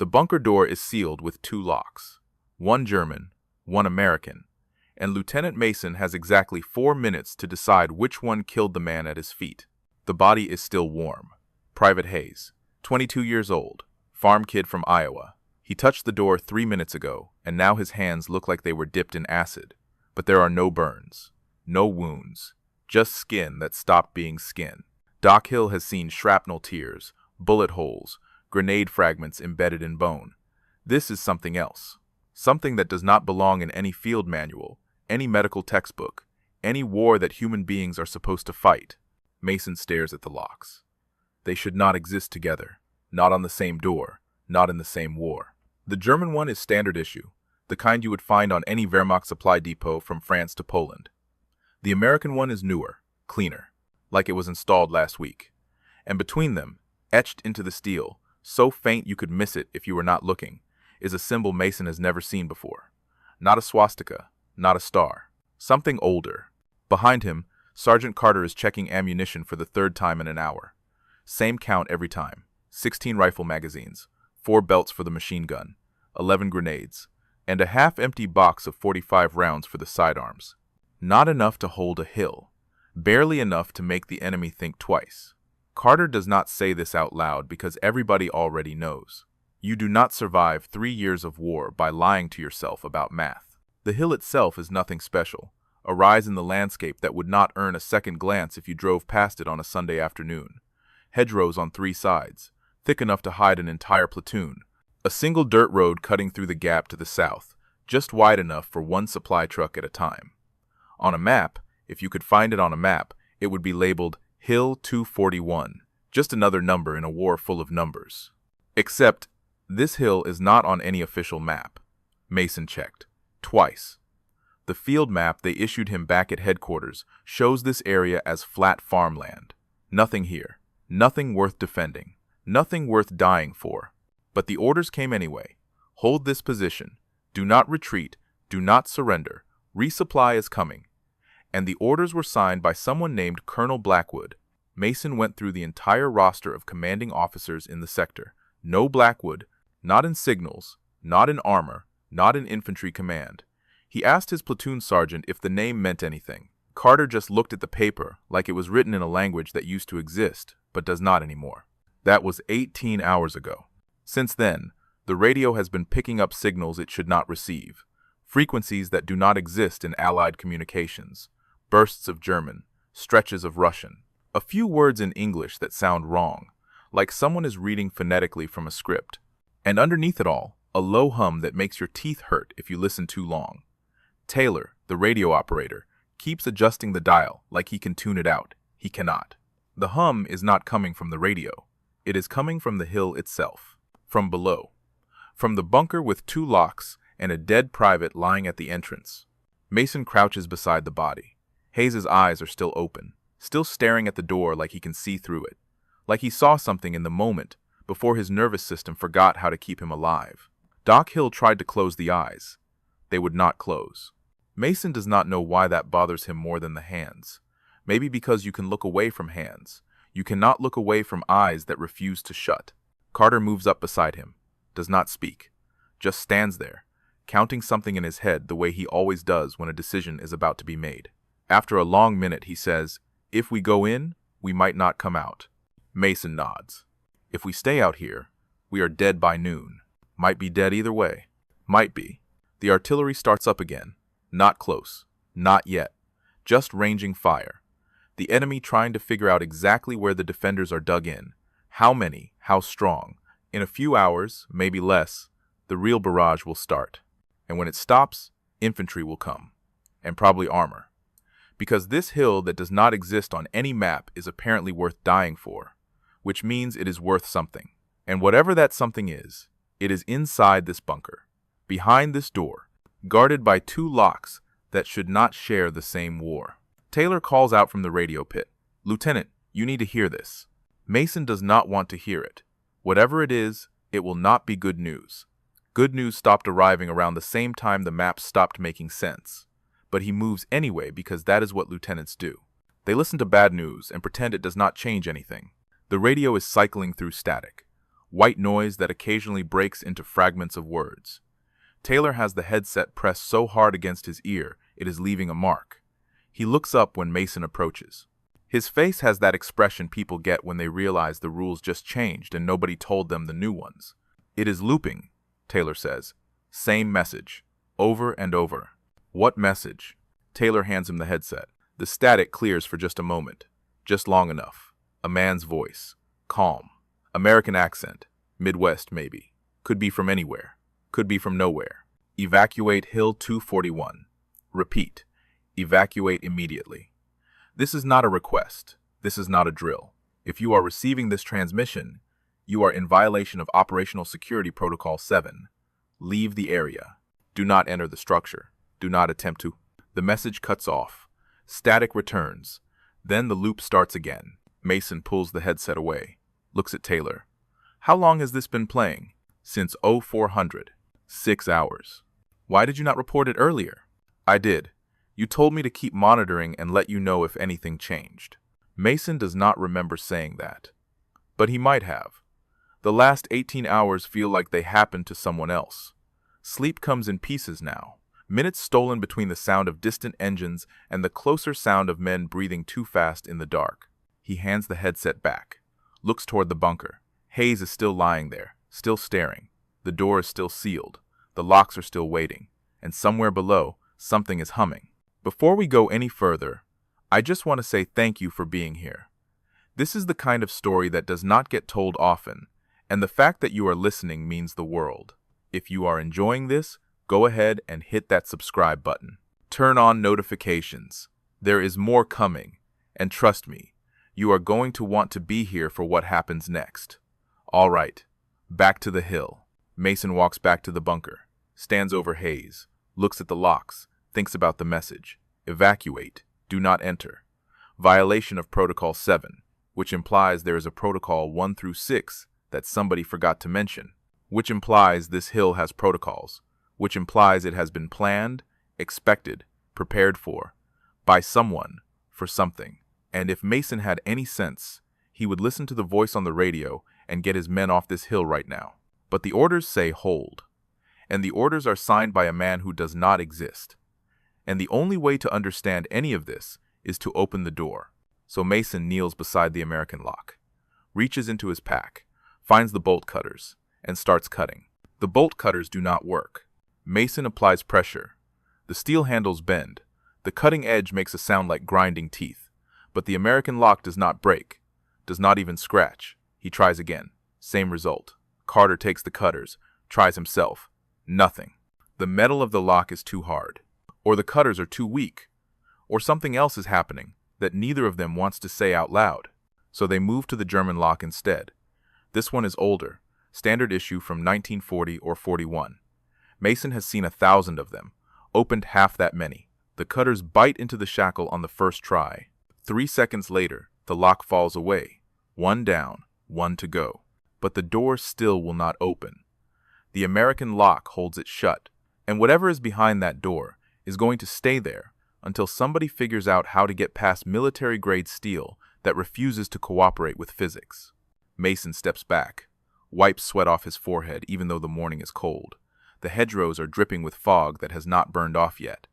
The bunker door is sealed with 2 locks, one German, one American, and Lieutenant Mason has exactly 4 minutes to decide which one killed the man at his feet. The body is still warm. Private Hayes, 22 years old, farm kid from Iowa. He touched the door 3 minutes ago, and now his hands look like they were dipped in acid. But there are no burns, no wounds, just skin that stopped being skin. Doc Hill has seen shrapnel tears, bullet holes, grenade fragments embedded in bone. This is something else. Something that does not belong in any field manual, any medical textbook, any war that human beings are supposed to fight. Mason stares at the locks. They should not exist together, not on the same door, not in the same war. The German one is standard issue, the kind you would find on any Wehrmacht supply depot from France to Poland. The American one is newer, cleaner, like it was installed last week. And between them, etched into the steel, so faint you could miss it if you were not looking, is a symbol Mason has never seen before. Not a swastika, not a star. Something older. Behind him, Sergeant Carter is checking ammunition for the 3rd time in an hour. Same count every time. 16 rifle magazines, 4 belts for the machine gun, 11 grenades, and a half-empty box of 45 rounds for the sidearms. Not enough to hold a hill. Barely enough to make the enemy think twice. Carter does not say this out loud because everybody already knows. You do not survive 3 years of war by lying to yourself about math. The hill itself is nothing special, a rise in the landscape that would not earn a second glance if you drove past it on a Sunday afternoon. Hedgerows on 3 sides, thick enough to hide an entire platoon. A single dirt road cutting through the gap to the south, just wide enough for 1 supply truck at a time. On a map, if you could find it on a map, it would be labeled Hill 241, just another number in a war full of numbers. Except, this hill is not on any official map. Mason checked. Twice. The field map they issued him back at headquarters shows this area as flat farmland. Nothing here. Nothing worth defending. Nothing worth dying for. But the orders came anyway. Hold this position. Do not retreat. Do not surrender. Resupply is coming. And the orders were signed by someone named Colonel Blackwood. Mason went through the entire roster of commanding officers in the sector. No Blackwood, not in signals, not in armor, not in infantry command. He asked his platoon sergeant if the name meant anything. Carter just looked at the paper like it was written in a language that used to exist, but does not anymore. That was 18 hours ago. Since then, the radio has been picking up signals it should not receive. Frequencies that do not exist in Allied communications. Bursts of German, stretches of Russian. A few words in English that sound wrong, like someone is reading phonetically from a script. And underneath it all, a low hum that makes your teeth hurt if you listen too long. Taylor, the radio operator, keeps adjusting the dial like he can tune it out. He cannot. The hum is not coming from the radio. It is coming from the hill itself. From below. From the bunker with 2 locks and a dead private lying at the entrance. Mason crouches beside the body. Hayes's eyes are still open, still staring at the door like he can see through it. Like he saw something in the moment, before his nervous system forgot how to keep him alive. Doc Hill tried to close the eyes. They would not close. Mason does not know why that bothers him more than the hands. Maybe because you can look away from hands. You cannot look away from eyes that refuse to shut. Carter moves up beside him, does not speak, just stands there, counting something in his head the way he always does when a decision is about to be made. After a long minute, he says, "If we go in, we might not come out." Mason nods. "If we stay out here, we are dead by noon. Might be dead either way. Might be." The artillery starts up again. Not close. Not yet. Just ranging fire. The enemy trying to figure out exactly where the defenders are dug in. How many, how strong. In a few hours, maybe less, the real barrage will start. And when it stops, infantry will come. And probably armor. Because this hill that does not exist on any map is apparently worth dying for, which means it is worth something. And whatever that something is, it is inside this bunker, behind this door, guarded by 2 locks that should not share the same war. Taylor calls out from the radio pit, "Lieutenant, you need to hear this." Mason does not want to hear it. Whatever it is, it will not be good news. Good news stopped arriving around the same time the maps stopped making sense. But he moves anyway because that is what lieutenants do. They listen to bad news and pretend it does not change anything. The radio is cycling through static. white noise that occasionally breaks into fragments of words. Taylor has the headset pressed so hard against his ear it is leaving a mark. He looks up when Mason approaches. His face has that expression people get when they realize the rules just changed and nobody told them the new ones. "It is looping," Taylor says. Same message, over and over. "What message?" Taylor hands him the headset. The static clears for just a moment, just long enough. A man's voice, calm. American accent, Midwest maybe. Could be from anywhere. Could be from nowhere. "Evacuate Hill 241. Repeat. Evacuate immediately." This is not a request. This is not a drill. If you are receiving this transmission, you are in violation of Operational Security Protocol 7. Leave the area. Do not enter the structure. Do not attempt to. The message cuts off. Static returns. Then the loop starts again. Mason pulls the headset away. Looks at Taylor. "How long has this been playing?" "Since 0400. 6 hours." "Why did you not report it earlier?" "I did. You told me to keep monitoring and let you know if anything changed." Mason does not remember saying that. But he might have. The last 18 hours feel like they happened to someone else. Sleep comes in pieces now. Minutes stolen between the sound of distant engines and the closer sound of men breathing too fast in the dark. He hands the headset back. Looks toward the bunker. Hayes is still lying there, still staring. The door is still sealed. The locks are still waiting. And somewhere below, something is humming. Before we go any further, I just want to say thank you for being here. This is the kind of story that does not get told often, and the fact that you are listening means the world. If you are enjoying this, go ahead and hit that subscribe button. Turn on notifications. There is more coming, and trust me, you are going to want to be here for what happens next. All right, back to the hill. Mason walks back to the bunker, stands over Hayes, looks at the locks, thinks about the message. Evacuate. Do not enter. Violation of Protocol 7, which implies there is a Protocol 1 through 6 that somebody forgot to mention, which implies this hill has protocols, which implies it has been planned, expected, prepared for, by someone, for something. And if Mason had any sense, he would listen to the voice on the radio and get his men off this hill right now. But the orders say hold. And the orders are signed by a man who does not exist. And the only way to understand any of this is to open the door. So Mason kneels beside the American lock, reaches into his pack, finds the bolt cutters, and starts cutting. The bolt cutters do not work. Mason applies pressure. The steel handles bend. The cutting edge makes a sound like grinding teeth. But the American lock does not break, does not even scratch. He tries again. Same result. Carter takes the cutters, tries himself. Nothing. The metal of the lock is too hard. Or the cutters are too weak. Or something else is happening that neither of them wants to say out loud. So they move to the German lock instead. This one is older, standard issue from 1940 or 41. Mason has seen 1,000 of them, opened half that many. The cutters bite into the shackle on the first try. 3 seconds later, the lock falls away. 1 down, 1 to go. But the door still will not open. The American lock holds it shut, and whatever is behind that door is going to stay there until somebody figures out how to get past military-grade steel that refuses to cooperate with physics. Mason steps back, wipes sweat off his forehead even though the morning is cold. The hedgerows are dripping with fog that has not burned off yet.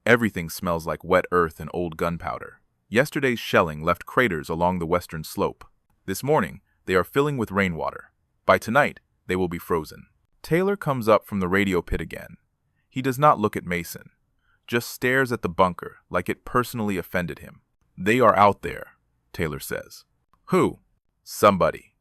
Everything smells like wet earth and old gunpowder. Yesterday's shelling left craters along the western slope. This morning, they are filling with rainwater. By tonight, they will be frozen. Taylor comes up from the radio pit again. He does not look at Mason, just stares at the bunker like it personally offended him. "They are out there," Taylor says. "Who?" "Somebody.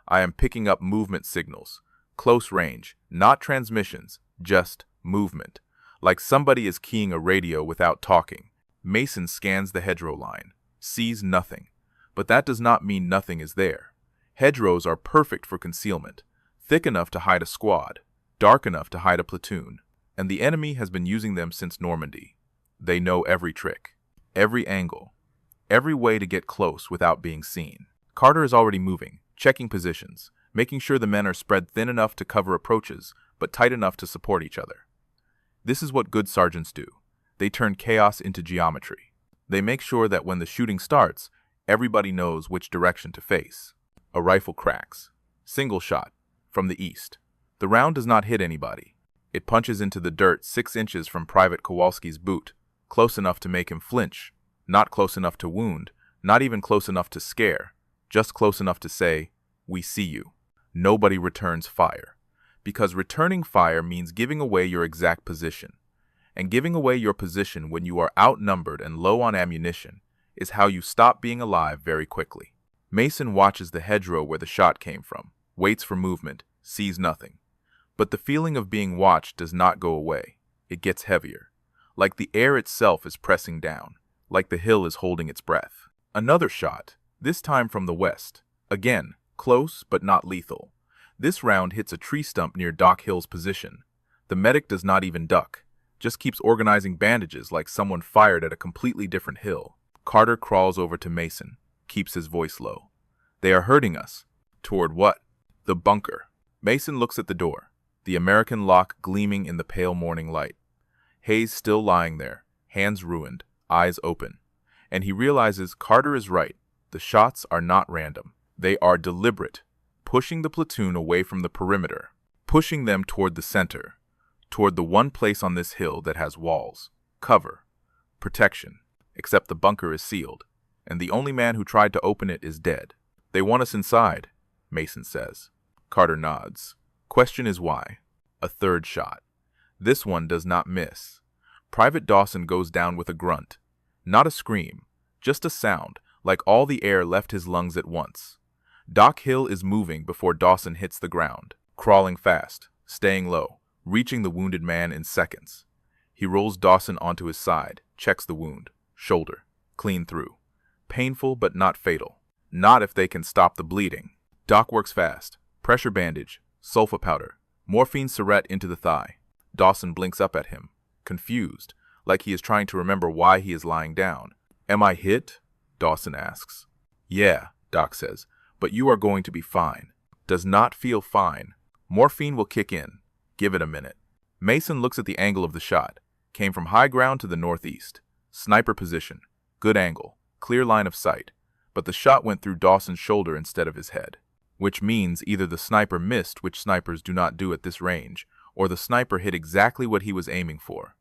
I am picking up movement signals. Close range, not transmissions, just movement. Like somebody is keying a radio without talking." Mason scans the hedgerow line, sees nothing. But that does not mean nothing is there. Hedgerows are perfect for concealment, thick enough to hide a squad, dark enough to hide a platoon. And the enemy has been using them since Normandy. They know every trick, every angle, every way to get close without being seen. Carter is already moving, checking positions, making sure the men are spread thin enough to cover approaches, but tight enough to support each other. This is what good sergeants do. They turn chaos into geometry. They make sure that when the shooting starts, everybody knows which direction to face. A rifle cracks. Single shot, from the east. The round does not hit anybody. It punches into the dirt 6 inches from Private Kowalski's boot, close enough to make him flinch, not close enough to wound, not even close enough to scare, just close enough to say, "We see you." Nobody returns fire, because returning fire means giving away your exact position. And giving away your position when you are outnumbered and low on ammunition is how you stop being alive very quickly. Mason watches the hedgerow where the shot came from, waits for movement, sees nothing. But the feeling of being watched does not go away. It gets heavier. Like the air itself is pressing down, like the hill is holding its breath. Another shot, this time from the west. Again, close but not lethal. This round hits a tree stump near Doc Hill's position. The medic does not even duck, just keeps organizing bandages like someone fired at a completely different hill. Carter crawls over to Mason, keeps his voice low. "They are hurting us." "Toward what?" "The bunker." Mason looks at the door, the American lock gleaming in the pale morning light. Hayes still lying there, hands ruined, eyes open. And he realizes Carter is right. The shots are not random. They are deliberate, pushing the platoon away from the perimeter, pushing them toward the center, toward the one place on this hill that has walls, cover, protection, except the bunker is sealed, and the only man who tried to open it is dead. "They want us inside," Mason says. Carter nods. Question is why. A third shot. This one does not miss. Private Dawson goes down with a grunt. Not a scream, just a sound, like all the air left his lungs at once. Doc Hill is moving before Dawson hits the ground, crawling fast, staying low, reaching the wounded man in seconds. He rolls Dawson onto his side, checks the wound, shoulder, clean through. Painful but not fatal. Not if they can stop the bleeding. Doc works fast. Pressure bandage, sulfa powder, morphine syringe into the thigh. Dawson blinks up at him, confused, like he is trying to remember why he is lying down. "Am I hit?" Dawson asks. "Yeah," Doc says, "but you are going to be fine." Does not feel fine. Morphine will kick in. Give it a minute. Mason looks at the angle of the shot. Came from high ground to the northeast. Sniper position. Good angle. Clear line of sight. But the shot went through Dawson's shoulder instead of his head. Which means either the sniper missed, which snipers do not do at this range, or the sniper hit exactly what he was aiming for.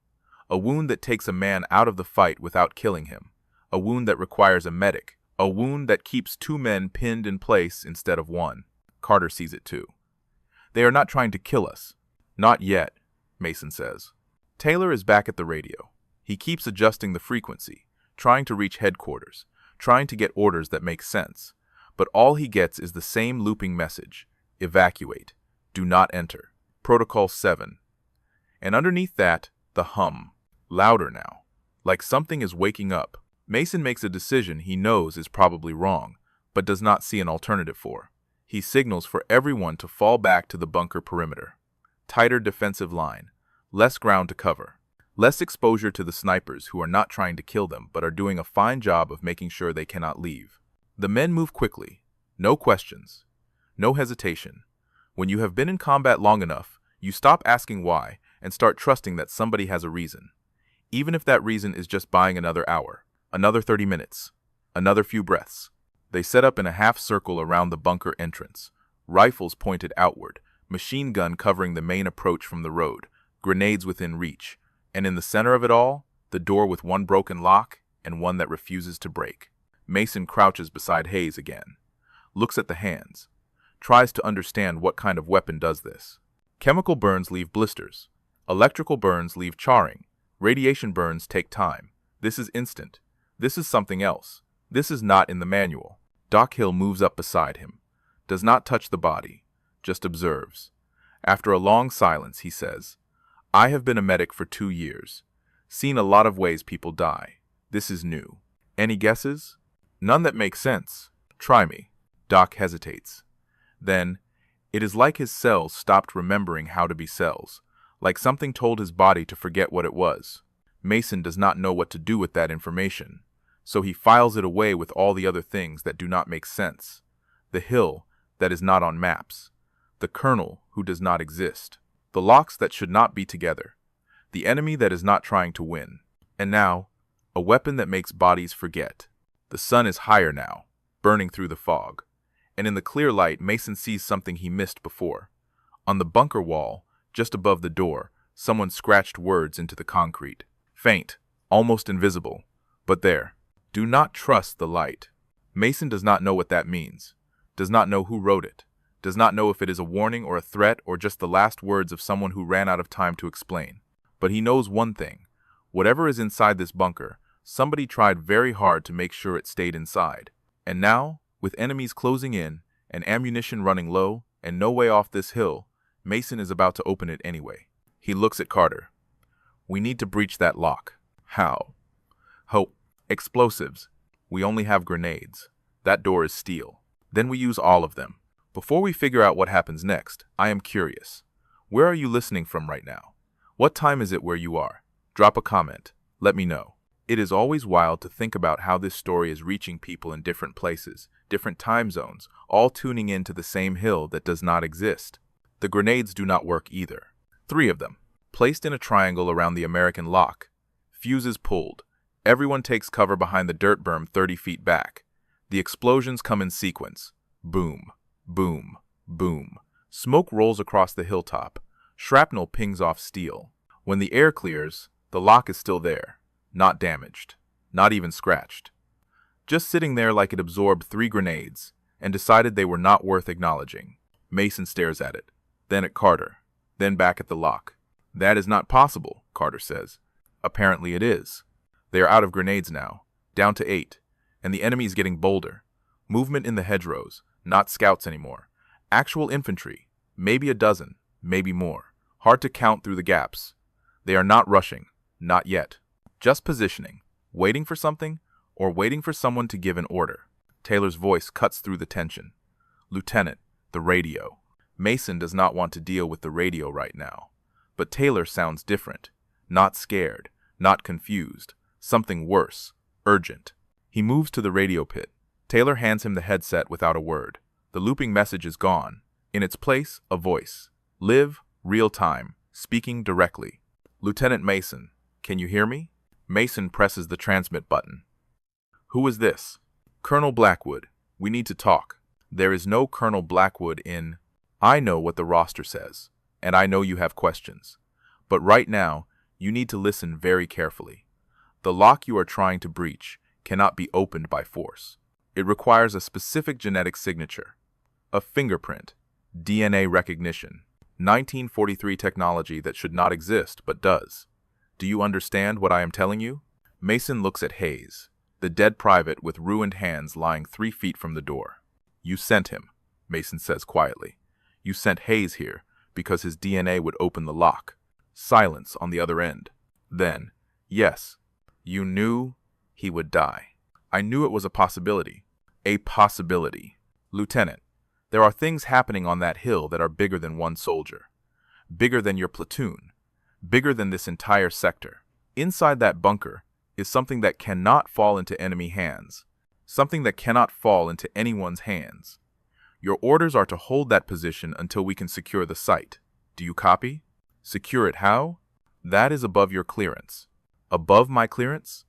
A wound that takes a man out of the fight without killing him. A wound that requires a medic. A wound that keeps 2 men pinned in place instead of 1. Carter sees it too. "They are not trying to kill us." "Not yet," Mason says. Taylor is back at the radio. He keeps adjusting the frequency, trying to reach headquarters, trying to get orders that make sense. But all he gets is the same looping message. Evacuate. Do not enter. Protocol 7. And underneath that, the hum. Louder now. Like something is waking up. Mason makes a decision he knows is probably wrong, but does not see an alternative for. He signals for everyone to fall back to the bunker perimeter. Tighter defensive line. Less ground to cover. Less exposure to the snipers who are not trying to kill them but are doing a fine job of making sure they cannot leave. The men move quickly. No questions. No hesitation. When you have been in combat long enough, you stop asking why and start trusting that somebody has a reason. Even if that reason is just buying another hour, another 30 minutes, another few breaths. They set up in a half circle around the bunker entrance. Rifles pointed outward, machine gun covering the main approach from the road, grenades within reach, and in the center of it all, the door with one broken lock and one that refuses to break. Mason crouches beside Hayes again, looks at the hands, tries to understand what kind of weapon does this. Chemical burns leave blisters. Electrical burns leave charring. Radiation burns take time. This is instant. This is something else. This is not in the manual. Doc Hill moves up beside him, does not touch the body, just observes. After a long silence, he says, "I have been a medic for 2 years. Seen a lot of ways people die. This is new. Any guesses?" "None that make sense. Try me." Doc hesitates. Then, it is like his cells stopped remembering how to be cells, like something told his body to forget what it was. Mason does not know what to do with that information, so he files it away with all the other things that do not make sense. The hill that is not on maps. The colonel who does not exist. The locks that should not be together. The enemy that is not trying to win. And now, a weapon that makes bodies forget. The sun is higher now, burning through the fog. And in the clear light, Mason sees something he missed before. On the bunker wall, just above the door, someone scratched words into the concrete. Faint, almost invisible, but there. Do not trust the light. Mason does not know what that means, does not know who wrote it, does not know if it is a warning or a threat or just the last words of someone who ran out of time to explain. But he knows one thing. Whatever is inside this bunker, somebody tried very hard to make sure it stayed inside. And now, with enemies closing in, and ammunition running low, and no way off this hill, Mason is about to open it anyway. He looks at Carter. We need to breach that lock. How? Hope. Explosives. We only have grenades. That door is steel. Then we use all of them. Before we figure out what happens next, I am curious. Where are you listening from right now? What time is it where you are? Drop a comment. Let me know. It is always wild to think about how this story is reaching people in different places, different time zones, all tuning in to the same hill that does not exist. The grenades do not work either. 3 of them, placed in a triangle around the American lock. Fuses pulled. Everyone takes cover behind the dirt berm 30 feet back. The explosions come in sequence. Boom, boom, boom. Smoke rolls across the hilltop. Shrapnel pings off steel. When the air clears, the lock is still there. Not damaged. Not even scratched. Just sitting there like it absorbed 3 grenades and decided they were not worth acknowledging. Mason stares at it, then at Carter, then back at the lock. That is not possible, Carter says. Apparently it is. They are out of grenades now, down to 8, and the enemy is getting bolder. Movement in the hedgerows, not scouts anymore. Actual infantry, maybe a dozen, maybe more. Hard to count through the gaps. They are not rushing, not yet. Just positioning, waiting for something, or waiting for someone to give an order. Taylor's voice cuts through the tension. Lieutenant, the radio. Mason does not want to deal with the radio right now. But Taylor sounds different. Not scared, not confused. Something worse, urgent. He moves to the radio pit. Taylor hands him the headset without a word. The looping message is gone. In its place, a voice. Live, real time, speaking directly. Lieutenant Mason, can you hear me? Mason presses the transmit button. Who is this? Colonel Blackwood. We need to talk. There is no Colonel Blackwood in... I know what the roster says, and I know you have questions. But right now, you need to listen very carefully. The lock you are trying to breach cannot be opened by force. It requires a specific genetic signature. A fingerprint. DNA recognition. 1943 technology that should not exist, but does. Do you understand what I am telling you? Mason looks at Hayes, the dead private with ruined hands lying 3 feet from the door. You sent him, Mason says quietly. You sent Hayes here because his DNA would open the lock. Silence on the other end. Then, yes, you knew he would die. I knew it was a possibility. A possibility. Lieutenant, there are things happening on that hill that are bigger than one soldier. Bigger than your platoon. Bigger than this entire sector. Inside that bunker is something that cannot fall into enemy hands. Something that cannot fall into anyone's hands. Your orders are to hold that position until we can secure the site. Do you copy? Secure it how? That is above your clearance. Above my clearance?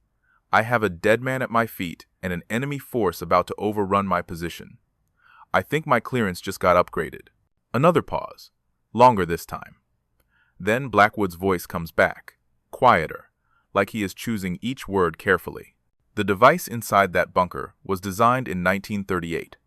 I have a dead man at my feet and an enemy force about to overrun my position. I think my clearance just got upgraded. Another pause. Longer this time. Then Blackwood's voice comes back, quieter, like he is choosing each word carefully. The device inside that bunker was designed in 1938.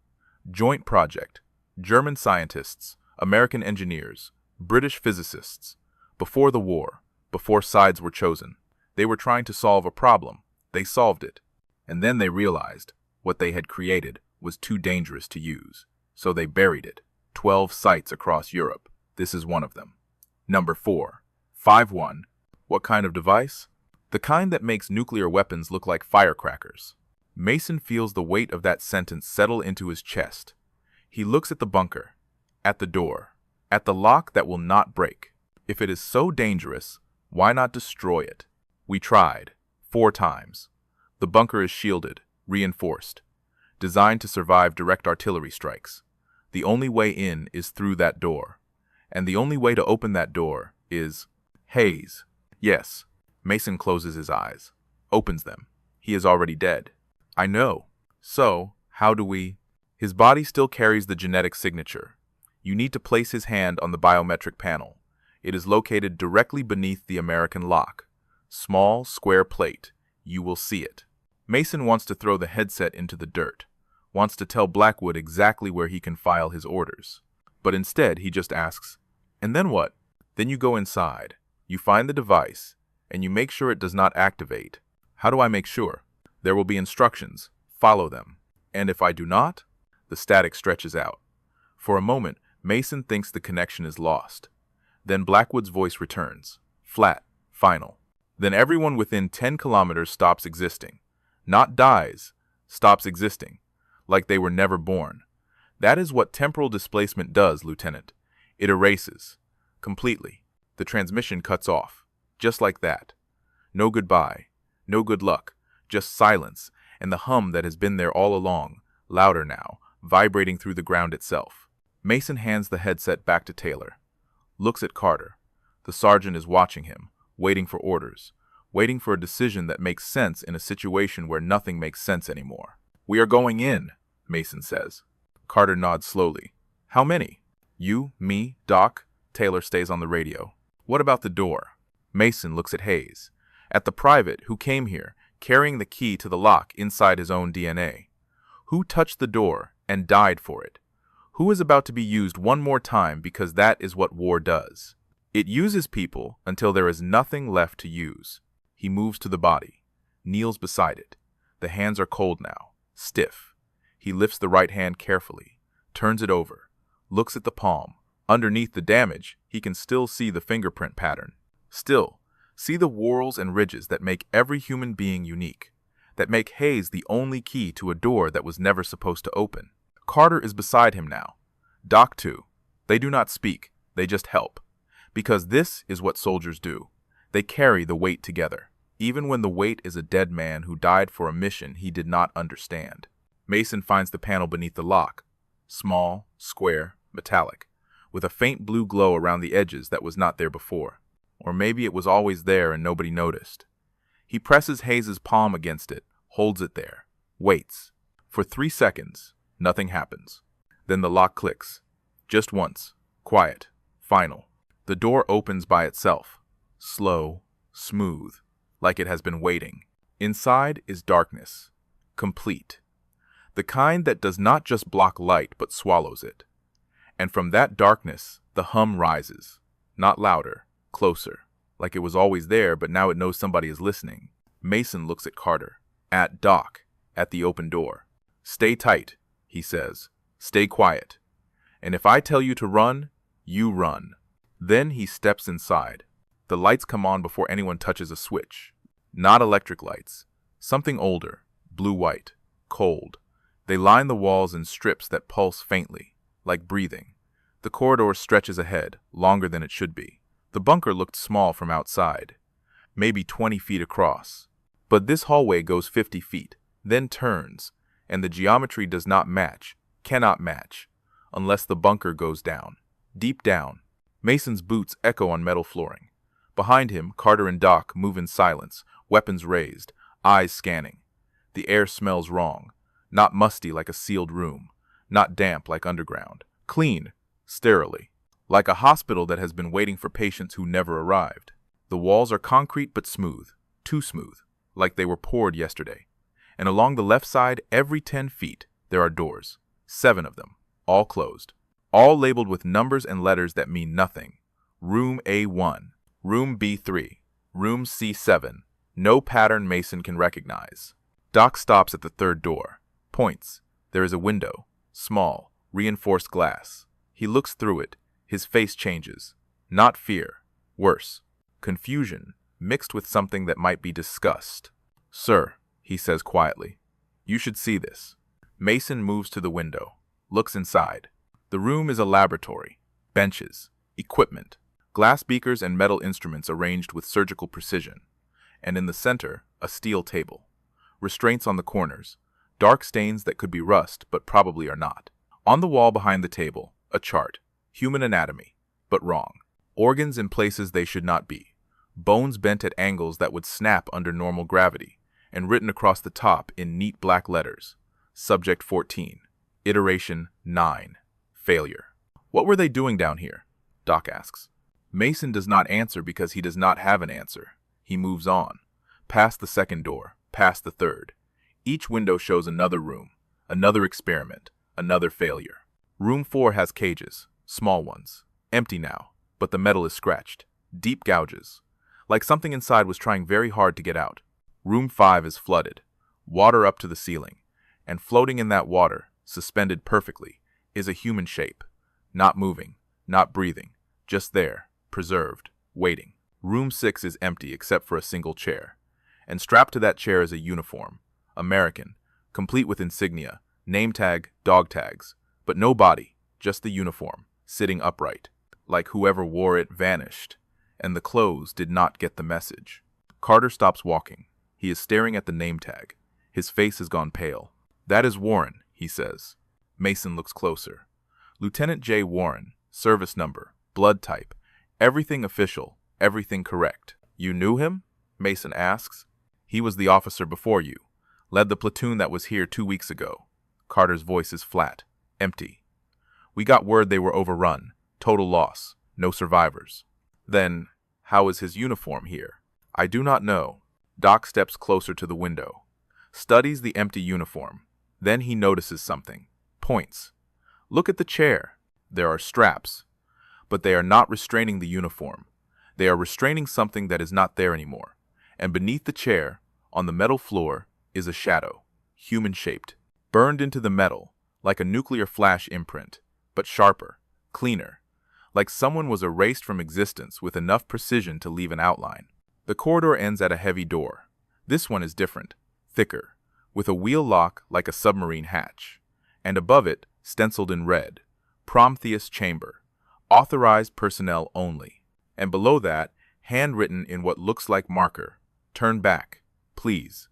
Joint project. German scientists, American engineers, British physicists. Before the war, before sides were chosen. They were trying to solve a problem. They solved it. And then they realized what they had created was too dangerous to use. So they buried it. 12 sites across Europe. This is one of them. Number 4. 5-1. What kind of device? The kind that makes nuclear weapons look like firecrackers. Mason feels the weight of that sentence settle into his chest. He looks at the bunker, at the door, at the lock that will not break. If it is so dangerous, why not destroy it? We tried. 4 times. The bunker is shielded, reinforced, designed to survive direct artillery strikes. The only way in is through that door. And the only way to open that door is... Hayes. Yes. Mason closes his eyes. Opens them. He is already dead. I know. So, how do we... His body still carries the genetic signature. You need to place his hand on the biometric panel. It is located directly beneath the American lock. Small, square plate. You will see it. Mason wants to throw the headset into the dirt, wants to tell Blackwood exactly where he can file his orders. But instead, he just asks, "And then what?" Then you go inside, you find the device, and you make sure it does not activate. How do I make sure? There will be instructions. Follow them. And if I do not? The static stretches out. For a moment, Mason thinks the connection is lost. Then Blackwood's voice returns. Flat. Final. Then everyone within 10 kilometers stops existing. Not dies. Stops existing. Like they were never born. That is what temporal displacement does, Lieutenant. It erases. Completely. The transmission cuts off. Just like that. No goodbye. No good luck. Just silence, and the hum that has been there all along, louder now, vibrating through the ground itself. Mason hands the headset back to Taylor. Looks at Carter. The sergeant is watching him, waiting for orders, waiting for a decision that makes sense in a situation where nothing makes sense anymore. "We are going in," Mason says. Carter nods slowly. "How many?" "You, me, Doc." Taylor stays on the radio. "What about the door?" Mason looks at Hayes, at the private who came here, carrying the key to the lock inside his own DNA. Who touched the door and died for it? Who is about to be used one more time because that is what war does? It uses people until there is nothing left to use. He moves to the body, kneels beside it. The hands are cold now, stiff. He lifts the right hand carefully, turns it over, looks at the palm. Underneath the damage, he can still see the fingerprint pattern. Still, see the whorls and ridges that make every human being unique, that make Hayes the only key to a door that was never supposed to open. Carter is beside him now. Doc too. They do not speak, they just help. Because this is what soldiers do. They carry the weight together, even when the weight is a dead man who died for a mission he did not understand. Mason finds the panel beneath the lock. Small, square, metallic, with a faint blue glow around the edges that was not there before. Or maybe it was always there and nobody noticed. He presses Hayes's palm against it, holds it there, waits. For 3 seconds, nothing happens. Then the lock clicks. Just once. Quiet. Final. The door opens by itself. Slow, smooth, like it has been waiting. Inside is darkness. Complete. The kind that does not just block light but swallows it. And from that darkness, the hum rises. Not louder. Closer, like it was always there, but now it knows somebody is listening. Mason looks at Carter, at Doc, at the open door. "Stay tight," he says. "Stay quiet. And if I tell you to run, you run." Then he steps inside. The lights come on before anyone touches a switch. Not electric lights. Something older, blue-white, cold. They line the walls in strips that pulse faintly, like breathing. The corridor stretches ahead, longer than it should be. The bunker looked small from outside, maybe 20 feet across. But this hallway goes 50 feet, then turns, and the geometry does not match, cannot match, unless the bunker goes down, deep down. Mason's boots echo on metal flooring. Behind him, Carter and Doc move in silence, weapons raised, eyes scanning. The air smells wrong, not musty like a sealed room, not damp like underground, clean, sterilely. Like a hospital that has been waiting for patients who never arrived. The walls are concrete but smooth, too smooth, like they were poured yesterday. And along the left side, every 10 feet, there are doors, 7 of them, all closed, all labeled with numbers and letters that mean nothing. Room A1, Room B3, Room C7, no pattern Mason can recognize. Doc stops at the third door, points. There is a window, small, reinforced glass. He looks through it. His face changes. Not fear. Worse. Confusion, mixed with something that might be disgust. "Sir," he says quietly, "you should see this." Mason moves to the window, looks inside. The room is a laboratory. Benches, equipment, glass beakers and metal instruments arranged with surgical precision. And in the center, a steel table. Restraints on the corners. Dark stains that could be rust, but probably are not. On the wall behind the table, a chart. Human anatomy, but wrong. Organs in places they should not be. Bones bent at angles that would snap under normal gravity, and written across the top in neat black letters. Subject 14. Iteration 9. Failure. What were they doing down here? Doc asks. Mason does not answer because he does not have an answer. He moves on. Past the second door, past the third. Each window shows another room, another experiment, another failure. Room 4 has cages, small ones, empty now, but the metal is scratched, deep gouges, like something inside was trying very hard to get out. Room 5 is flooded, water up to the ceiling, and floating in that water, suspended perfectly, is a human shape, not moving, not breathing, just there, preserved, waiting. Room 6 is empty except for a single chair, and strapped to that chair is a uniform, American, complete with insignia, name tag, dog tags, but no body, just the uniform, sitting upright, like whoever wore it vanished, and the clothes did not get the message. Carter stops walking. He is staring at the name tag. His face has gone pale. That is Warren, he says. Mason looks closer. Lieutenant J. Warren, service number, blood type, everything official, everything correct. You knew him? Mason asks. He was the officer before you, led the platoon that was here 2 weeks ago. Carter's voice is flat, empty. We got word they were overrun, total loss, no survivors. Then, how is his uniform here? I do not know. Doc steps closer to the window, studies the empty uniform. Then he notices something, points. Look at the chair. There are straps, but they are not restraining the uniform. They are restraining something that is not there anymore. And beneath the chair, on the metal floor, is a shadow, human-shaped, burned into the metal, like a nuclear flash imprint, but sharper, cleaner, like someone was erased from existence with enough precision to leave an outline. The corridor ends at a heavy door. This one is different, thicker, with a wheel lock like a submarine hatch, and above it, stenciled in red, Prometheus Chamber, authorized personnel only, and below that, handwritten in what looks like marker, turn back, please.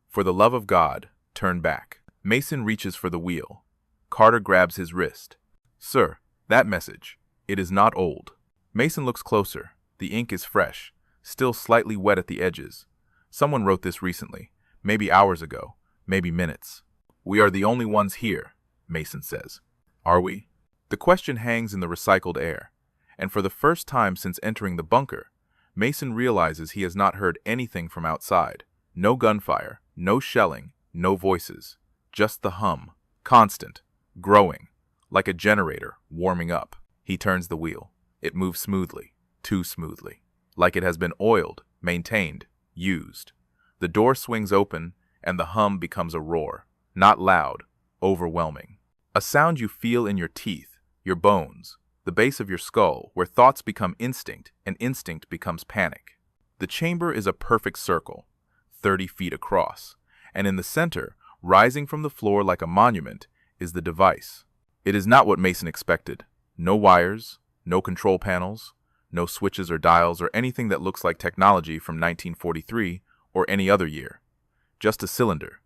For the love of God, turn back. Mason reaches for the wheel. Carter grabs his wrist. Sir, that message. It is not old. Mason looks closer. The ink is fresh, still slightly wet at the edges. Someone wrote this recently, maybe hours ago, maybe minutes. We are the only ones here, Mason says. Are we? The question hangs in the recycled air, and for the first time since entering the bunker, Mason realizes he has not heard anything from outside. No gunfire, no shelling, no voices. Just the hum, constant, growing, like a generator warming up. He turns the wheel. It moves smoothly, too smoothly, like it has been oiled, maintained, used. The door swings open, and the hum becomes a roar, not loud, overwhelming. A sound you feel in your teeth, your bones, the base of your skull, where thoughts become instinct, and instinct becomes panic. The chamber is a perfect circle, 30 feet across, and in the center, rising from the floor like a monument, is the device. It is not what Mason expected. No wires, no control panels, no switches or dials or anything that looks like technology from 1943 or any other year. Just a cylinder,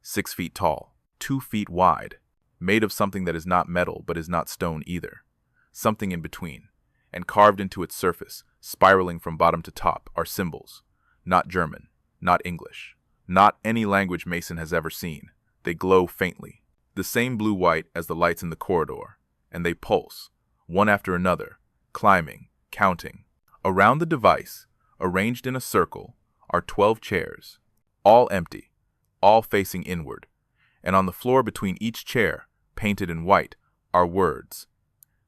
6 feet tall, 2 feet wide, made of something that is not metal but is not stone either. Something in between, and carved into its surface, spiraling from bottom to top, are symbols. Not German, not English, not any language Mason has ever seen. They glow faintly, the same blue-white as the lights in the corridor, and they pulse, one after another, climbing, counting. Around the device, arranged in a circle, are 12 chairs, all empty, all facing inward, and on the floor between each chair, painted in white, are words.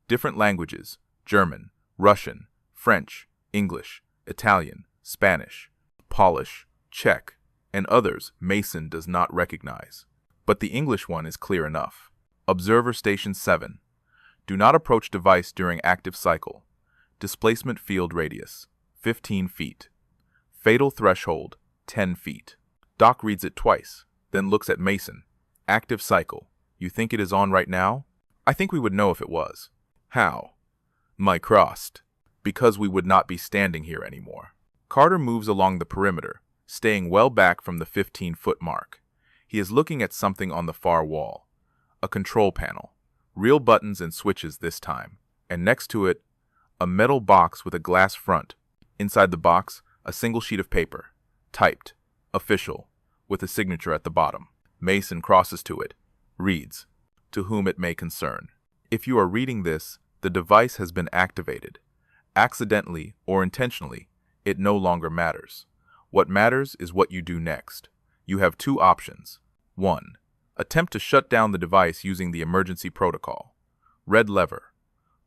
Different languages, German, Russian, French, English, Italian, Spanish, Polish, Czech, and others Mason does not recognize. But the English one is clear enough. Observer Station 7. Do not approach device during active cycle. Displacement field radius, 15 feet. Fatal threshold, 10 feet. Doc reads it twice, then looks at Mason. Active cycle. You think it is on right now? I think we would know if it was. How? My crossed. Because we would not be standing here anymore. Carter moves along the perimeter, staying well back from the 15-foot mark. He is looking at something on the far wall. A control panel. Real buttons and switches this time. And next to it, a metal box with a glass front. Inside the box, a single sheet of paper. Typed. Official. With a signature at the bottom. Mason crosses to it. Reads. To whom it may concern. If you are reading this, The device has been activated. Accidentally or intentionally, it no longer matters. What matters is what you do next. You have two options. 1. Attempt to shut down the device using the emergency protocol. Red lever.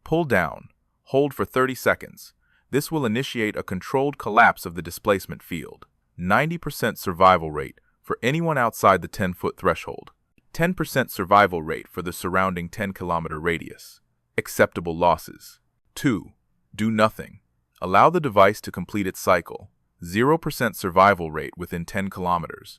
Pull down. Hold for 30 seconds. This will initiate a controlled collapse of the displacement field. 90% survival rate for anyone outside the 10-foot threshold. 10% survival rate for the surrounding 10-kilometer radius. Acceptable losses. 2. Do nothing. Allow the device to complete its cycle. 0% survival rate within 10 kilometers.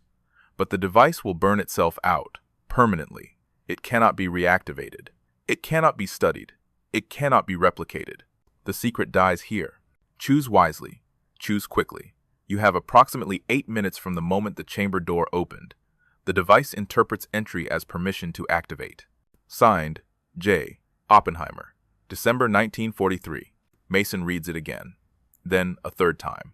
But the device will burn itself out, permanently. It cannot be reactivated. It cannot be studied. It cannot be replicated. The secret dies here. Choose wisely. Choose quickly. You have approximately 8 minutes from the moment the chamber door opened. The device interprets entry as permission to activate. Signed, J. Oppenheimer. December 1943. Mason reads it again. Then a third time.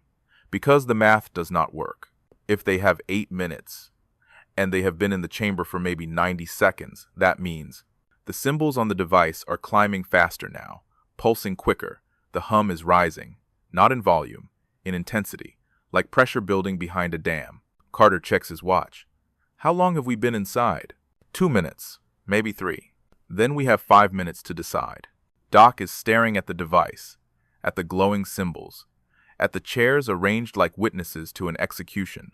Because the math does not work. If they have 8 minutes, and they have been in the chamber for maybe 90 seconds, that means the symbols on the device are climbing faster now, pulsing quicker. The hum is rising, not in volume, in intensity, like pressure building behind a dam. Carter checks his watch. How long have we been inside? 2 minutes, maybe 3. Then we have 5 minutes to decide. Doc is staring at the device, at the glowing symbols, at the chairs arranged like witnesses to an execution.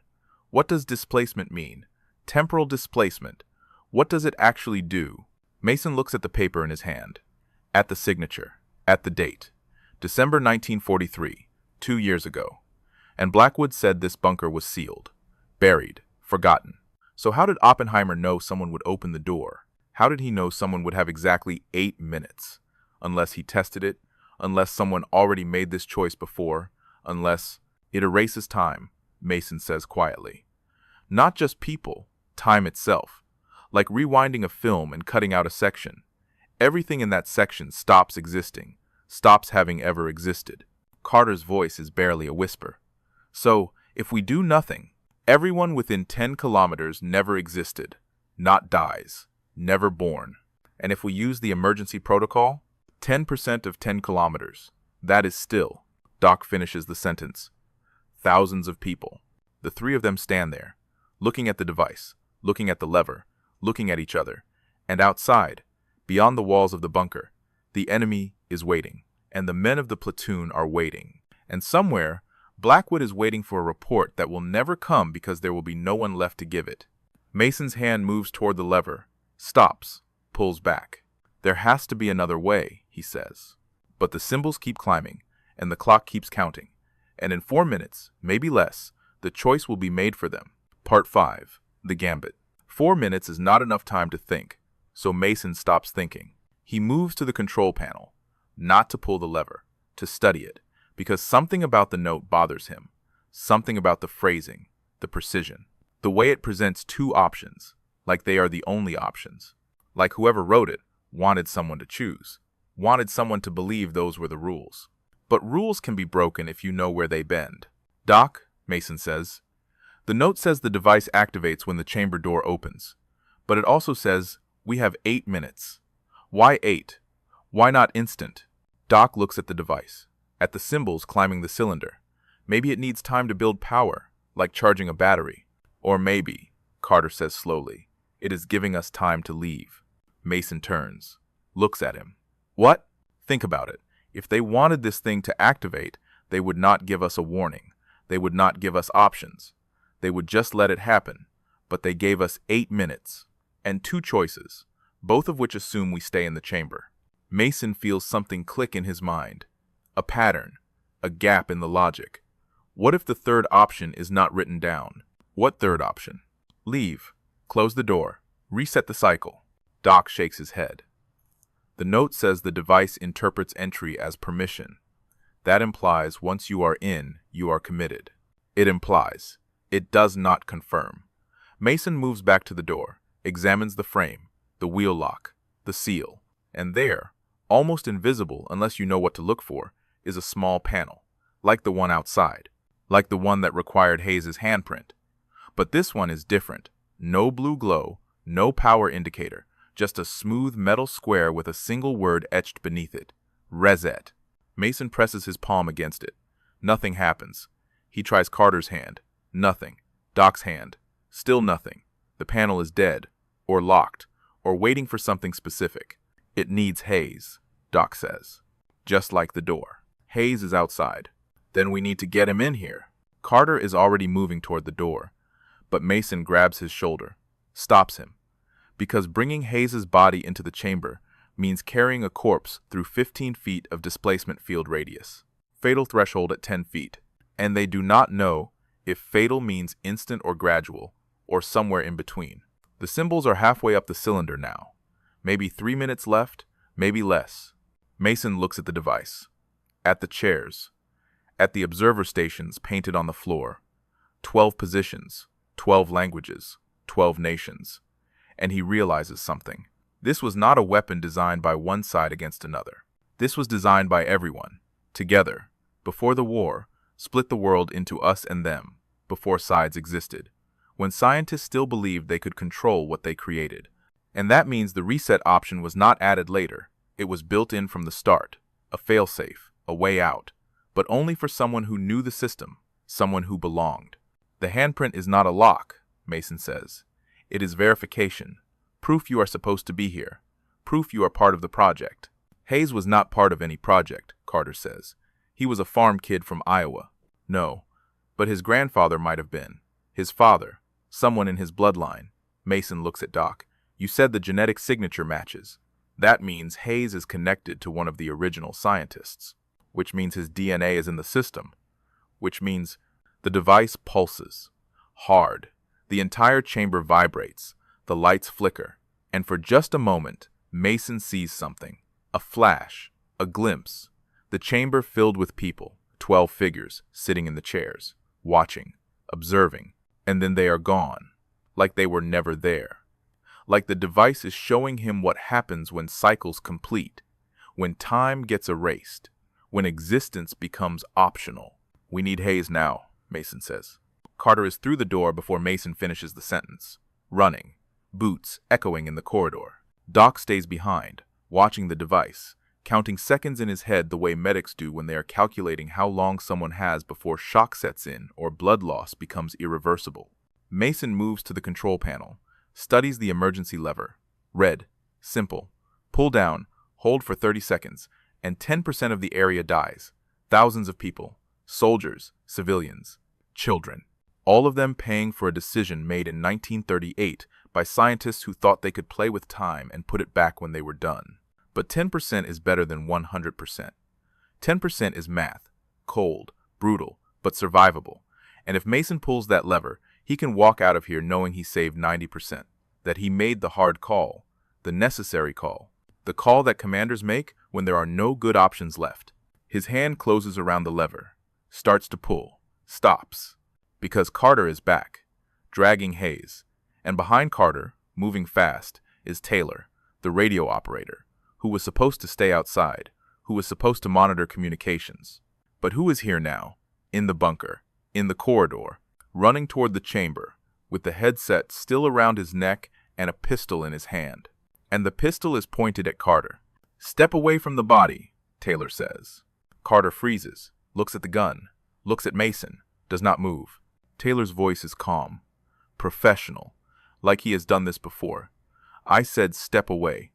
What does displacement mean? Temporal displacement. What does it actually do? Mason looks at the paper in his hand, at the signature, at the date. December 1943, 2 years ago. And Blackwood said this bunker was sealed, buried, forgotten. So how did Oppenheimer know someone would open the door? How did he know someone would have exactly 8 minutes? Unless he tested it, unless someone already made this choice before, unless it erases time, Mason says quietly. Not just people, time itself. Like rewinding a film and cutting out a section. Everything in that section stops existing, stops having ever existed. Carter's voice is barely a whisper. So, if we do nothing, everyone within 10 kilometers never existed, not dies, never born. And if we use the emergency protocol, 10% of 10 kilometers, that is still. Doc finishes the sentence. Thousands of people. The three of them stand there, looking at the device, looking at the lever, looking at each other. And outside, beyond the walls of the bunker, the enemy is waiting, and the men of the platoon are waiting. And somewhere, Blackwood is waiting for a report that will never come because there will be no one left to give it. Mason's hand moves toward the lever, stops, pulls back. There has to be another way, he says. But the symbols keep climbing, and the clock keeps counting. And in 4 minutes, maybe less, the choice will be made for them. Part 5. The Gambit. 4 minutes is not enough time to think, so Mason stops thinking. He moves to the control panel, not to pull the lever, to study it, because something about the note bothers him. Something about the phrasing, the precision, the way it presents two options, like they are the only options. Like whoever wrote it wanted someone to choose, wanted someone to believe those were the rules. But rules can be broken if you know where they bend. Doc, Mason says. The note says the device activates when the chamber door opens. But it also says, we have 8 minutes. Why 8? Why not instant? Doc looks at the device, at the symbols climbing the cylinder. Maybe it needs time to build power, like charging a battery. Or maybe, Carter says slowly, it is giving us time to leave. Mason turns, looks at him. What? Think about it. If they wanted this thing to activate, they would not give us a warning. They would not give us options. They would just let it happen. But they gave us 8 minutes. And 2 choices, both of which assume we stay in the chamber. Mason feels something click in his mind. A pattern. A gap in the logic. What if the third option is not written down? What third option? Leave. Close the door. Reset the cycle. Doc shakes his head. The note says the device interprets entry as permission. That implies once you are in, you are committed. It implies. It does not confirm. Mason moves back to the door, examines the frame, the wheel lock, the seal, and there, almost invisible unless you know what to look for, is a small panel, like the one outside, like the one that required Hayes's handprint. But this one is different. No blue glow, no power indicator, just a smooth metal square with a single word etched beneath it. Reset. Mason presses his palm against it. Nothing happens. He tries Carter's hand. Nothing. Doc's hand. Still nothing. The panel is dead, or locked, or waiting for something specific. It needs Hayes, Doc says. Just like the door. Hayes is outside. Then we need to get him in here. Carter is already moving toward the door, but Mason grabs his shoulder, stops him, because bringing Hayes's body into the chamber means carrying a corpse through 15 feet of displacement field radius. Fatal threshold at 10 feet, and they do not know if fatal means instant or gradual, or somewhere in between. The symbols are halfway up the cylinder now. Maybe 3 minutes left, maybe less. Mason looks at the device, at the chairs, at the observer stations painted on the floor. 12 positions, 12 languages, 12 nations. And he realizes something. This was not a weapon designed by one side against another. This was designed by everyone, together, before the war, split the world into us and them, before sides existed, when scientists still believed they could control what they created. And that means the reset option was not added later. It was built in from the start, a failsafe, a way out, but only for someone who knew the system, someone who belonged. The handprint is not a lock, Mason says. It is verification, proof you are supposed to be here, proof you are part of the project. Hayes was not part of any project, Carter says. He was a farm kid from Iowa. No, but his grandfather might have been. His father, someone in his bloodline. Mason looks at Doc. You said the genetic signature matches. That means Hayes is connected to one of the original scientists, which means his DNA is in the system, which means the device pulses. Hard. The entire chamber vibrates. The lights flicker. And for just a moment, Mason sees something. A flash. A glimpse. The chamber filled with people, 12 figures, sitting in the chairs, watching, observing, and then they are gone, like they were never there. Like the device is showing him what happens when cycles complete, when time gets erased, when existence becomes optional. We need Hayes now, Mason says. Carter is through the door before Mason finishes the sentence. Running, boots echoing in the corridor. Doc stays behind, watching the device, counting seconds in his head the way medics do when they are calculating how long someone has before shock sets in or blood loss becomes irreversible. Mason moves to the control panel, studies the emergency lever. Red, simple, pull down, hold for 30 seconds, and 10% of the area dies. Thousands of people, soldiers, civilians, children, all of them paying for a decision made in 1938 by scientists who thought they could play with time and put it back when they were done. But 10% is better than 100%. 10% is math, cold, brutal, but survivable. And if Mason pulls that lever, he can walk out of here knowing he saved 90%, that he made the hard call, the necessary call, the call that commanders make when there are no good options left. His hand closes around the lever, starts to pull, stops, because Carter is back, dragging Hayes, and behind Carter, moving fast, is Taylor, the radio operator, who was supposed to stay outside, who was supposed to monitor communications. But who is here now, in the bunker, in the corridor, running toward the chamber, with the headset still around his neck and a pistol in his hand. And the pistol is pointed at Carter. Step away from the body, Taylor says. Carter freezes, looks at the gun, looks at Mason, does not move. Taylor's voice is calm, professional, like he has done this before. I said step away.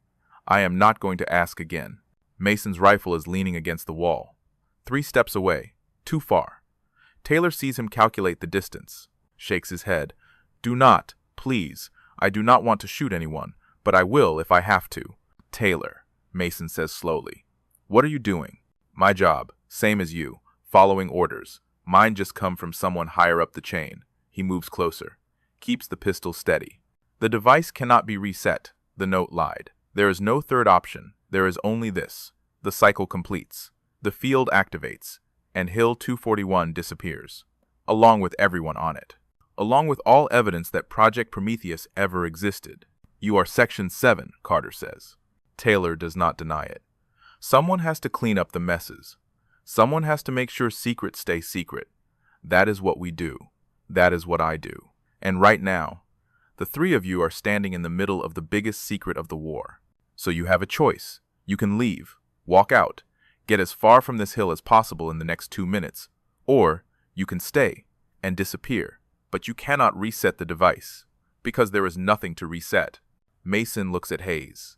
I am not going to ask again. Mason's rifle is leaning against the wall. 3 steps away. Too far. Taylor sees him calculate the distance. Shakes his head. Do not, please. I do not want to shoot anyone, but I will if I have to. Taylor, Mason says slowly. What are you doing? My job, same as you, following orders. Mine just come from someone higher up the chain. He moves closer. Keeps the pistol steady. The device cannot be reset, the note lied. There is no third option. There is only this. The cycle completes. The field activates. And Hill 241 disappears. Along with everyone on it. Along with all evidence that Project Prometheus ever existed. You are Section 7, Carter says. Taylor does not deny it. Someone has to clean up the messes. Someone has to make sure secrets stay secret. That is what we do. That is what I do. And right now, the 3 of you are standing in the middle of the biggest secret of the war. So you have a choice. You can leave, walk out, Get as far from this hill as possible in the next 2 minutes, or you can stay and disappear, but you cannot reset the device, because there is nothing to reset. Mason looks at Hayes.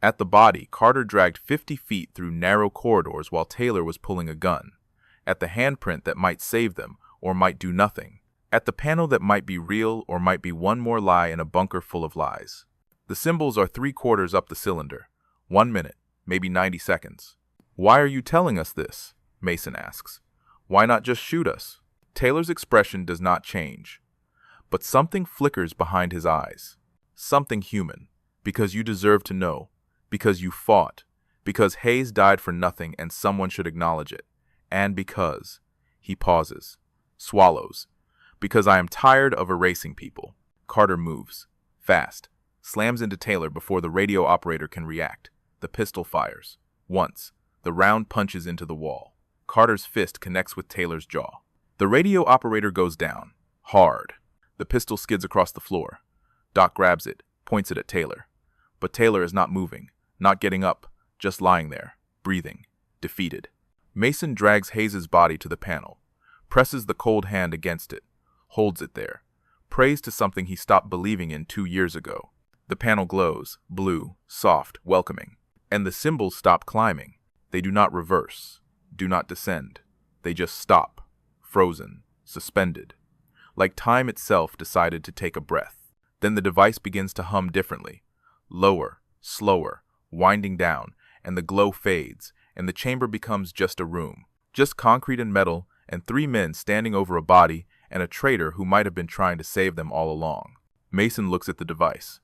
At the body, Carter dragged 50 feet through narrow corridors while Taylor was pulling a gun. At the handprint that might save them, or might do nothing. At the panel that might be real, or might be one more lie in a bunker full of lies. The symbols are 3/4 up the cylinder. 1 minute, maybe 90 seconds. "Why are you telling us this?" Mason asks. "Why not just shoot us?" Taylor's expression does not change, but something flickers behind his eyes. Something human, because you deserve to know, because you fought, because Hayes died for nothing and someone should acknowledge it, and because, he pauses, swallows, because I am tired of erasing people. Carter moves, fast, slams into Taylor before the radio operator can react. The pistol fires. Once, the round punches into the wall. Carter's fist connects with Taylor's jaw. The radio operator goes down, hard. The pistol skids across the floor. Doc grabs it, points it at Taylor. But Taylor is not moving, not getting up, just lying there, breathing, defeated. Mason drags Hayes' body to the panel, presses the cold hand against it, holds it there, prays to something he stopped believing in 2 years ago. The panel glows, blue, soft, welcoming, and the symbols stop climbing. They do not reverse, do not descend. They just stop, frozen, suspended, like time itself decided to take a breath. Then the device begins to hum differently, lower, slower, winding down, and the glow fades, and the chamber becomes just a room, just concrete and metal, and 3 men standing over a body and a traitor who might have been trying to save them all along. Mason looks at the device,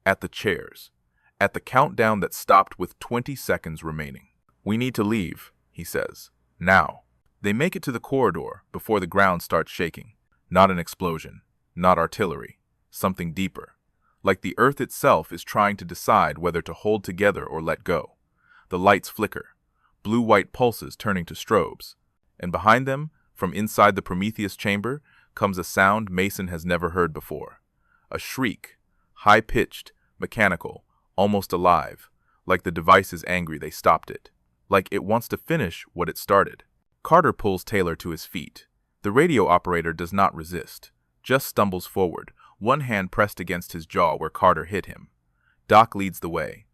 at the chairs, at the countdown that stopped with 20 seconds remaining. "We need to leave," he says. "Now." They make it to the corridor before the ground starts shaking. Not an explosion, not artillery, something deeper. Like the earth itself is trying to decide whether to hold together or let go. The lights flicker, blue-white pulses turning to strobes. And behind them, from inside the Prometheus chamber, comes a sound Mason has never heard before. A shriek, high-pitched, mechanical, almost alive, like the device is angry they stopped it, like it wants to finish what it started. Carter pulls Taylor to his feet. The radio operator does not resist, just stumbles forward, one hand pressed against his jaw where Carter hit him. Doc leads the way.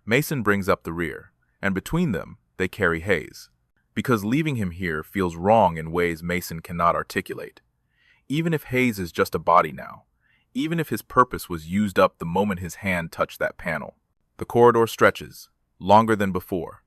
Mason brings up the rear, and between them, they carry Hayes. Because leaving him here feels wrong in ways Mason cannot articulate. Even if Hayes is just a body now, even if his purpose was used up the moment his hand touched that panel. The corridor stretches, longer than before.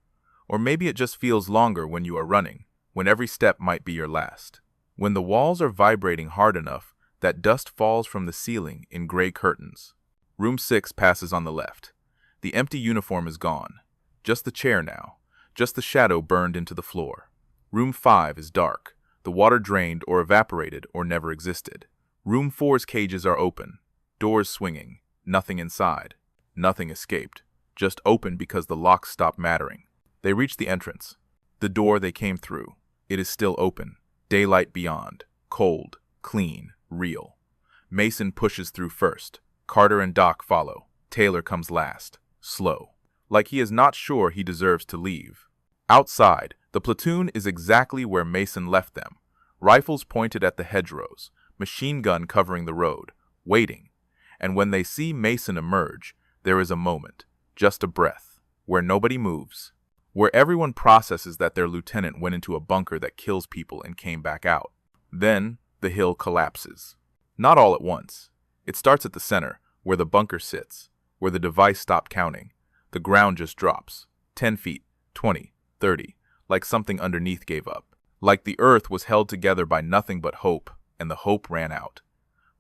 Or maybe it just feels longer when you are running, when every step might be your last. When the walls are vibrating hard enough that dust falls from the ceiling in gray curtains. Room 6 passes on the left. The empty uniform is gone. Just the chair now. Just the shadow burned into the floor. Room 5 is dark. The water drained or evaporated or never existed. Room 4's cages are open. Doors swinging. Nothing inside. Nothing escaped. Just open because the locks stopped mattering. They reach the entrance. The door they came through. It is still open. Daylight beyond. Cold. Clean. Real. Mason pushes through first. Carter and Doc follow. Taylor comes last. Slow. Like he is not sure he deserves to leave. Outside, the platoon is exactly where Mason left them. Rifles pointed at the hedgerows. Machine gun covering the road. Waiting. And when they see Mason emerge, there is a moment. Just a breath. Where nobody moves. Where everyone processes that their lieutenant went into a bunker that kills people and came back out. Then, the hill collapses. Not all at once. It starts at the center, where the bunker sits, where the device stopped counting. The ground just drops. 10 feet, 20, 30, like something underneath gave up. Like the earth was held together by nothing but hope, and the hope ran out.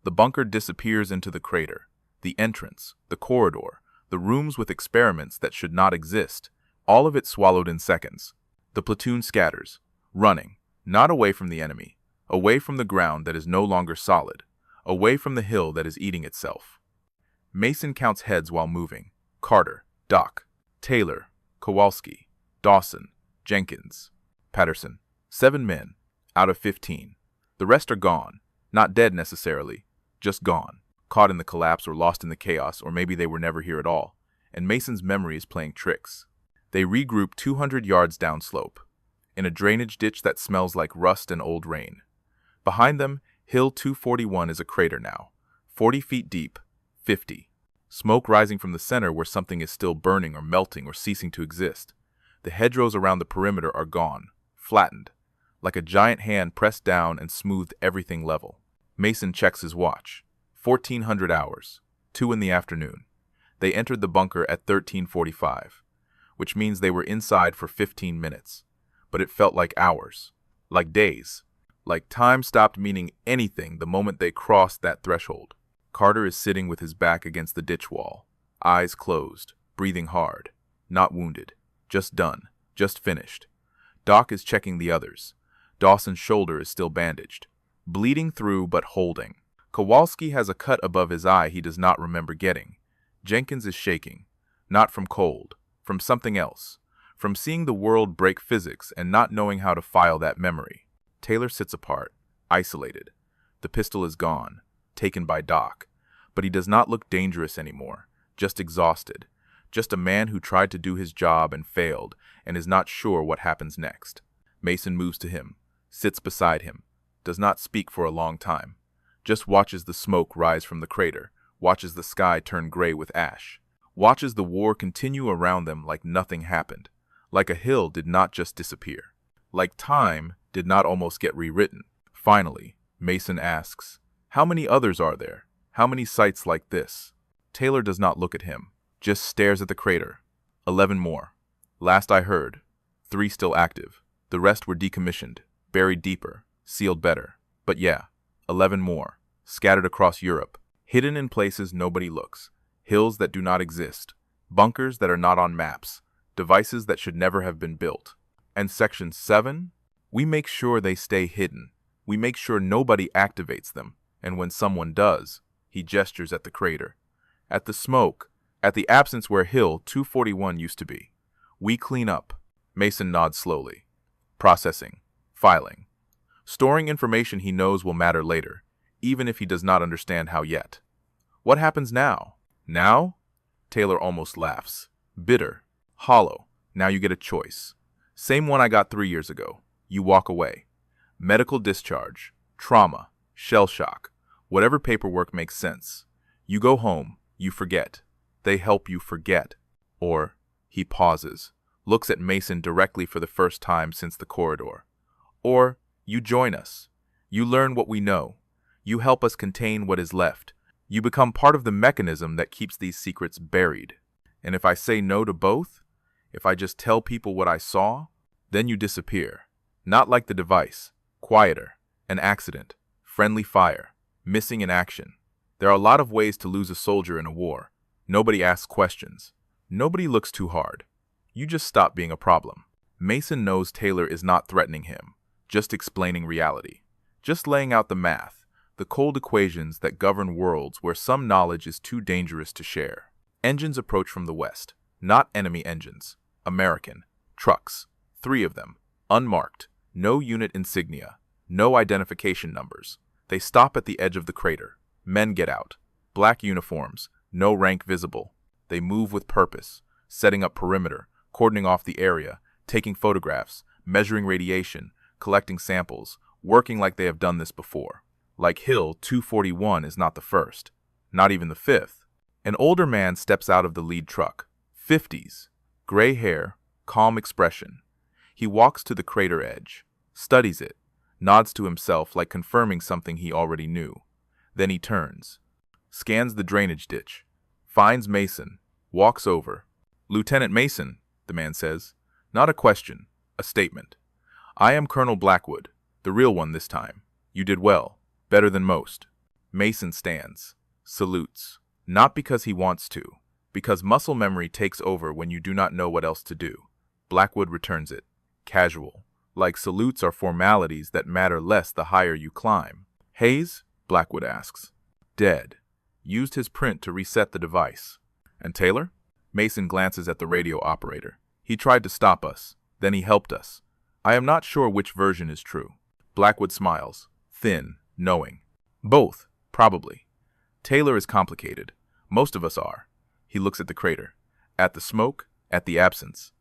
The bunker disappears into the crater. The entrance, the corridor, the rooms with experiments that should not exist, all of it swallowed in seconds. The platoon scatters, running, not away from the enemy, away from the ground that is no longer solid, away from the hill that is eating itself. Mason counts heads while moving. Carter, Doc, Taylor, Kowalski, Dawson, Jenkins, Patterson. 7 men, out of 15. The rest are gone. Not dead necessarily, just gone. Caught in the collapse or lost in the chaos, or maybe they were never here at all, and Mason's memory is playing tricks. They regroup 200 yards downslope, in a drainage ditch that smells like rust and old rain. Behind them, Hill 241 is a crater now, 40 feet deep, 50. Smoke rising from the center where something is still burning or melting or ceasing to exist. The hedgerows around the perimeter are gone, flattened, like a giant hand pressed down and smoothed everything level. Mason checks his watch. 1400 hours, 2 in the afternoon. They entered the bunker at 13:45, which means they were inside for 15 minutes. But it felt like hours, like days, like time stopped meaning anything the moment they crossed that threshold. Carter is sitting with his back against the ditch wall, eyes closed, breathing hard, not wounded, just done, just finished. Doc is checking the others. Dawson's shoulder is still bandaged, bleeding through but holding. Kowalski has a cut above his eye he does not remember getting. Jenkins is shaking, not from cold, from something else, from seeing the world break physics and not knowing how to file that memory. Taylor sits apart, isolated. The pistol is gone, taken by Doc, but he does not look dangerous anymore, just exhausted, just a man who tried to do his job and failed and is not sure what happens next. Mason moves to him, sits beside him, does not speak for a long time, just watches the smoke rise from the crater, watches the sky turn gray with ash, watches the war continue around them like nothing happened, like a hill did not just disappear, like time did not almost get rewritten. Finally, Mason asks, "How many others are there? How many sites like this?" Taylor does not look at him, just stares at the crater. 11 more. Last I heard. 3 still active. The rest were decommissioned, buried deeper, sealed better. But yeah, 11 more, scattered across Europe, hidden in places nobody looks, hills that do not exist, bunkers that are not on maps, devices that should never have been built. And Section 7? We make sure they stay hidden. We make sure nobody activates them, and when someone does, he gestures at the crater, at the smoke, at the absence where Hill 241 used to be. We clean up. Mason nods slowly. Processing. Filing. Storing information he knows will matter later, even if he does not understand how yet. What happens now? Now? Taylor almost laughs. Bitter. Hollow. Now you get a choice. Same one I got 3 years ago. You walk away. Medical discharge. Trauma. Shell shock. Whatever paperwork makes sense. You go home. You forget. They help you forget. Or, he pauses, looks at Mason directly for the first time since the corridor. Or, you join us. You learn what we know. You help us contain what is left. You become part of the mechanism that keeps these secrets buried. And if I say no to both, if I just tell people what I saw, then you disappear. Not like the device. Quieter. An accident. Friendly fire. Missing in action. There are a lot of ways to lose a soldier in a war. Nobody asks questions. Nobody looks too hard. You just stop being a problem. Mason knows Taylor is not threatening him, just explaining reality. Just laying out the math, the cold equations that govern worlds where some knowledge is too dangerous to share. Engines approach from the west, not enemy engines. American. Trucks. 3 of them. Unmarked. No unit insignia. No identification numbers. They stop at the edge of the crater. Men get out. Black uniforms. No rank visible. They move with purpose, setting up perimeter, cordoning off the area, taking photographs, measuring radiation, collecting samples, working like they have done this before. Like Hill 241 is not the first, not even the 5th. An older man steps out of the lead truck. 50s. Gray hair, calm expression. He walks to the crater edge, studies it, nods to himself like confirming something he already knew. Then he turns, scans the drainage ditch, finds Mason, walks over. "Lieutenant Mason," the man says. Not a question, a statement. "I am Colonel Blackwood, the real one this time. You did well, better than most." Mason stands, salutes, not because he wants to, because muscle memory takes over when you do not know what else to do. Blackwood returns it, casual, like salutes are formalities that matter less the higher you climb. "Hayes?" Blackwood asks. "Dead. Used his print to reset the device." "And Taylor?" Mason glances at the radio operator. "He tried to stop us. Then he helped us. I am not sure which version is true." Blackwood smiles, thin, knowing. "Both, probably. Taylor is complicated. Most of us are." He looks at the crater, at the smoke, at the absence.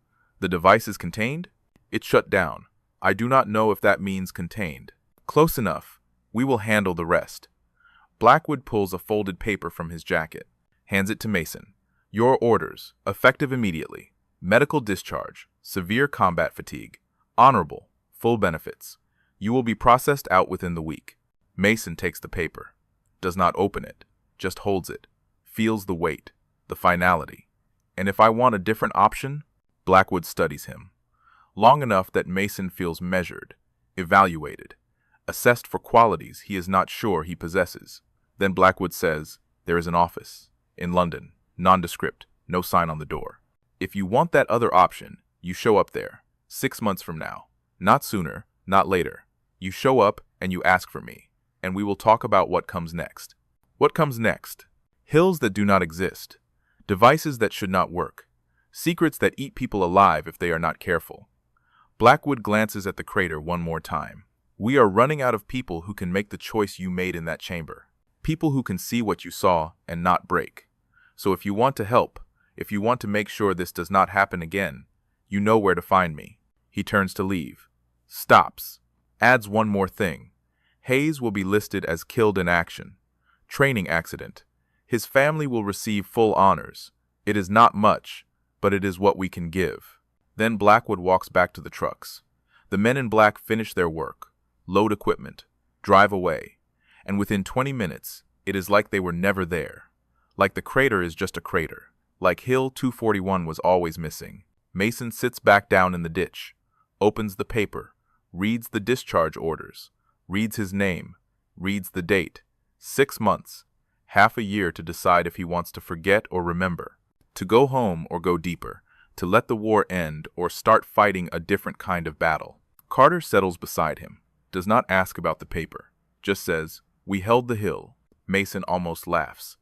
The device is contained? It's shut down. I do not know if that means contained. Close enough. We will handle the rest. Blackwood pulls a folded paper from his jacket, hands it to Mason. Your orders, effective immediately. Medical discharge, severe combat fatigue, honorable, full benefits. You will be processed out within the week. Mason takes the paper, does not open it, just holds it, feels the weight, the finality. And if I want a different option? Blackwood studies him. Long enough that Mason feels measured, evaluated, assessed for qualities he is not sure he possesses. Then Blackwood says, there is an office, in London, nondescript, no sign on the door. If you want that other option, you show up there, 6 months from now. Not sooner, not later. You show up and you ask for me, and we will talk about what comes next. What comes next? Hills that do not exist. Devices that should not work. Secrets that eat people alive if they are not careful. Blackwood glances at the crater one more time. We are running out of people who can make the choice you made in that chamber. People who can see what you saw and not break. So if you want to help, if you want to make sure this does not happen again, you know where to find me. He turns to leave. Stops. Adds one more thing. Hayes will be listed as killed in action. Training accident. His family will receive full honors. It is not much, but it is what we can give. Then Blackwood walks back to the trucks. The men in black finish their work, load equipment, drive away. And within 20 minutes, it is like they were never there. Like the crater is just a crater. Like Hill 241 was always missing. Mason sits back down in the ditch, opens the paper, reads the discharge orders, reads his name, reads the date. 6 months, half a year to decide if he wants to forget or remember, to go home or go deeper, to let the war end or start fighting a different kind of battle. Carter settles beside him, does not ask about the paper, just says, we held the hill. Mason almost laughs.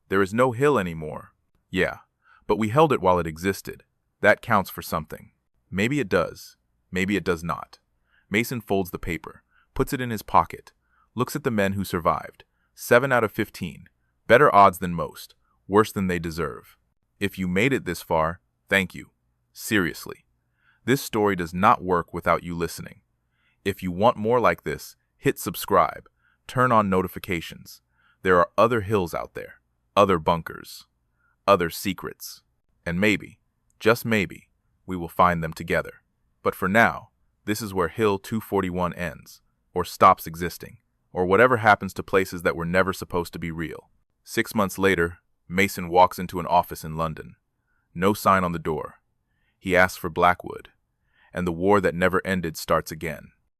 There is no hill anymore. Yeah, but we held it while it existed. That counts for something. Maybe it does. Maybe it does not. Mason folds the paper, puts it in his pocket, looks at the men who survived. 7 out of 15. Better odds than most. Worse than they deserve. If you made it this far, thank you. Seriously. This story does not work without you listening. If you want more like this, hit subscribe. Turn on notifications. There are other hills out there, other bunkers, other secrets. And maybe, just maybe, we will find them together. But for now, this is where Hill 241 ends, or stops existing, or whatever happens to places that were never supposed to be real. 6 months later, Mason walks into an office in London. No sign on the door. He asks for Blackwood, and the war that never ended starts again.